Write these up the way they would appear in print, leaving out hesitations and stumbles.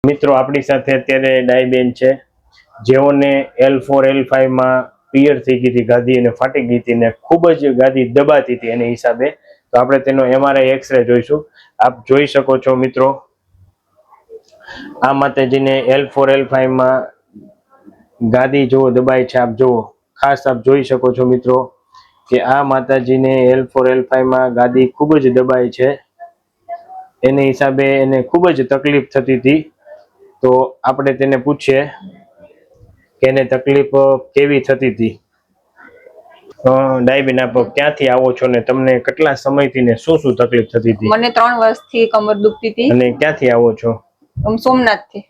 મિત્રો આપણી સાથે અત્યારે ડાઈબેન છે, જેઓને L4 L5 માં પિયર થઈ ગઈ હતી ગાદી અને ફાટી ગઈ હતી ને ખૂબ જ ગાદી દબાતી હતી એના હિસાબે. તો આપણે તેનો MRI એક્સરે જોઈશું. આપ જોઈ શકો છો મિત્રો, આ માતાજીને L4 L5 માં ગાદી જો દબાય છે. આપ જુઓ, ખાસ આપ જોઈ શકો છો મિત્રો કે આ માતાજીને L4 L5 માં ગાદી ખૂબ જ દબાય છે. એને હિસાબે એને ખૂબ જ તકલીફ થતી હતી. તો આપણે તેને પૂછીએ કે એને તકલીફ કેવી થતી હતી. ડાઈબેન, આપ ક્યાંથી આવો છો ને તમને કેટલા સમયથી ને શું શું તકલીફ થતી હતી? મને 3 વર્ષથી કમર દુખતી હતી. અને ક્યાંથી આવો છો? સોમનાથથી.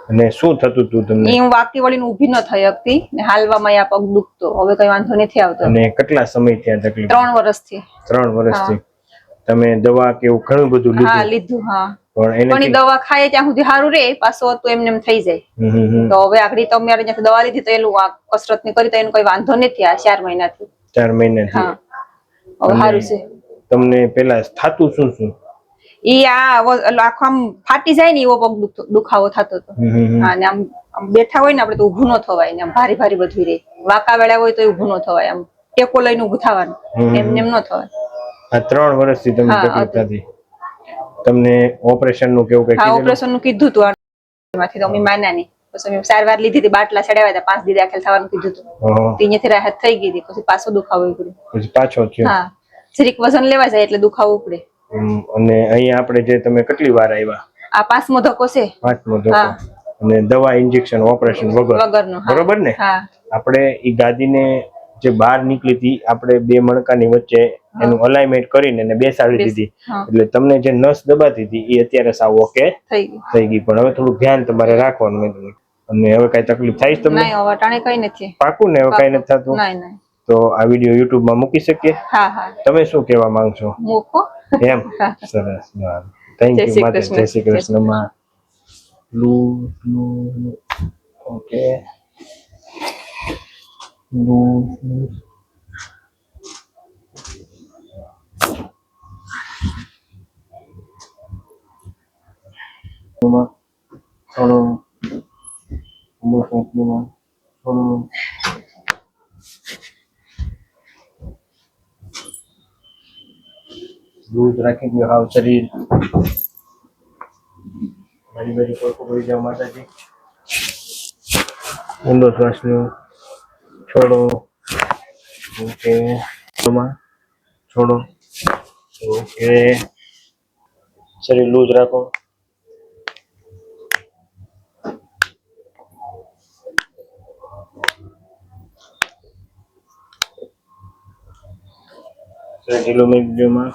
અને શું થતું હતું તમને? હું વાકી વળીને ઊભી ન થઈ શકતી ને હાલવામાં આ પગ દુખતો. હવે કઈ વાંધો નથી આવતો. અને કેટલા સમયથી આ તકલીફ? 3 વર્ષથી. 3 વર્ષથી. તમે દવા કે એવું ઘણું બધું લીધું? હા, લીધું. હા, પણ એ દવા ખાય ત્યાં સુધી સારું રહે, પાછો તો એમને એમ થઈ જાય. તો હવે આગળ તમારે જ્યાંથી દવા લીધી તો એનું કસરત ની કરી તો એનો કોઈ વાંધો નથી. આ 4 મહિનાથી. 4 મહિનાથી. હા, હવે સારું છે. તમને પેલા થાતું શું શું? ઈ આખો આમ ફાટી જાય ને એવો પગ દુખાવો થતો હતો. હા, ને આમ બેઠા હોય ને આપણે તો ઊભું ન થવાય ને આમ ભારી ભારી બધું રહે. વાંકા વેળા હોય તો ઊભું ન થવાય. આમ ટેકો લઈને ઊભું થવાનું, એમને એમ ન થવાય. આ 3 વર્ષથી તમને તકલીફ હતી. તમને ઓપરેશન નું કેવું કઈ કીધું? હા, ઓપરેશન નું કીધું હતું. એમાંથી તો અમે માન્યા નહીં. પછી અમે સારવાર લીધી હતી, બાટલા ચડાવ્યા હતા, 5 દી દાખલ થવાનું કીધું હતું. ત્યાંથી રાહત થઈ ગઈ હતી. પછી પાછો દુખાવો ઉપડ્યો. પછી પાછો થયો? હા, જરીક વજન લેવા જાય એટલે દુખાવો ઉપડે. અને અહીંયા આપણે જે તમે કેટલી વાર આવ્યા? આ 5મો ધક્કો છે. 5મો ધક્કો. અને દવા, ઇન્જેક્શન, ઓપરેશન વગરનું, બરોબર ને? હા. આપણે ઈ ગાદીને જે બહાર નીકળી હતી, આપણે 2 મણકાની વચ્ચે એનું અલાઇનમેન્ટ કરીને એને બેસાડી દીધી. એટલે તમને જે નસ દબાતી હતી એ અત્યારે સાવ ઓકે થઈ ગઈ. પણ હવે થોડું ધ્યાન તમારે રાખવાનું. અને હવે કઈ તકલીફ થાય છે તમને? નહીં, હવે ટાણે કઈ નથી. પાકું ને? હવે કઈ નથી થતું? નહીં. તો આ વિડિયો YouTube માં મૂકી શકીએ? હા. તમે શું કહેવા માંગશો? મૂકો. એમ? સરસ. થેન્ક યુ માતા. જય શ્રી કૃષ્ણ માં. ઓકે. दूध રાખી દો હાવ શરીર. મારી બાજુ કોકો કરી જાઓ માતાજી. ઊંડો શ્વાસ લો, છોડો. ઓકે. છોડો. ઓકે. શરીર લૂઝ રાખો. શરીર ઢીલું મેં વિડીયોમાં.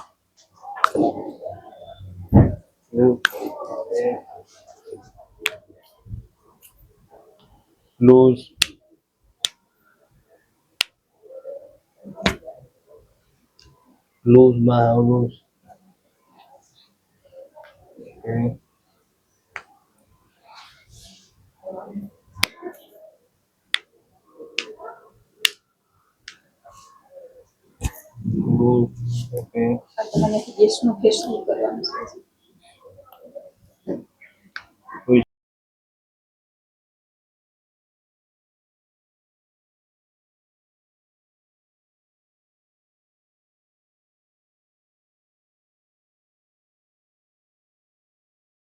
લૂઝ. લૂઝ માં લૂઝ. ઓકે. તમને ગેસનું ફેશિયલ કરવાનું છે.